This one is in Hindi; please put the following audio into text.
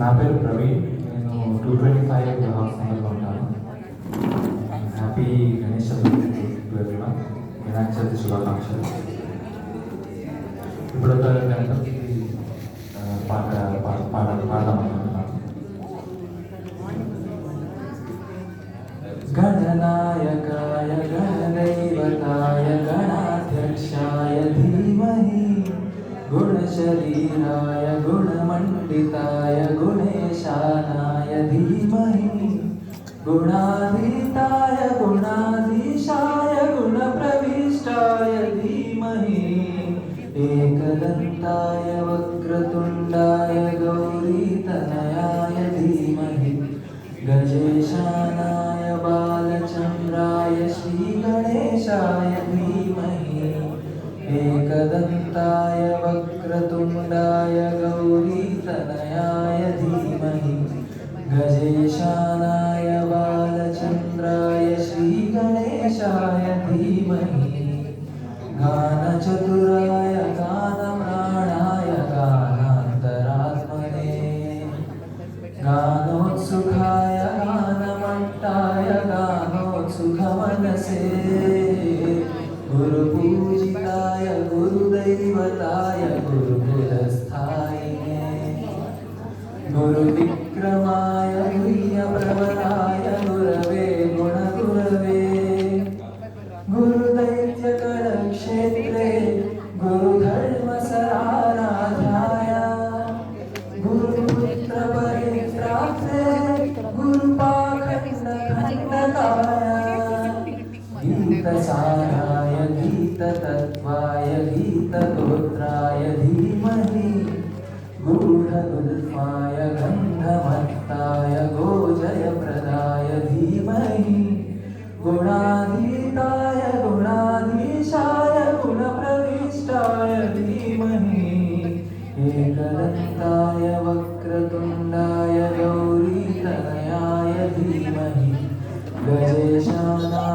నా పేరు ప్రవీణ్. నేను 225 హౌస్ నెంబర్లో ఉంటాను. Happy Ganesh Chaturthi to everyone. Vinayaka Chavithi శుభాకాంక్షలు. ఇప్పుడు ఒక గణపతి పాట పాడదామనుకుంటున్నాను. गणनायकाय गणदैवताय गणाध्यक्षाय धीमहि गुणशरीराय गुणमण्डिताय गुणेशानाय धीमहि गुणाधीताय गुणाधीशाय गुणप्रविष्टाय धीमहि एकदन्ताय वक्रतुण्डाय गौरीतनयाय धीमहि गजेशानाय बालचन्द्राय श्रीगणेशाय धीमहि एकदन्ताय वक्रतुण्डाय गौरीतनयाय धीमहि गजेशानाय बालचन्द्राय श्रीगणेशाय धीमहि गानचतुराय गानप्राणाय गानान्तरात्मने गानोत्सुकाय गानमट्टाय गानोत्सुकमनसे गुरुपूजिताय गुरुदैवताय गुरुकुलस्थायिने गुरुविक्रमाय गुह्यप्रवराय गुरवे गुणगुरवे गुरुदैत्यकलक्षेत्रे गुरुधर्मसराराध्याय गुरुपुत्रपरित्रात्रे गुरुपाखण्डखण्डकाय गीतसाराय गीततत्त्वाय गीतगोत्राय धीमहि गूढगुल्फाय गन्धमत्ताय गोजयप्रदाय धीमहि गुणाधीताय गुणाधीशाय गुणप्रविष्टाय धीमहि एकदन्ताय वक्रतुण्डाय गौरीतनयाय धीमहि गजेशानाय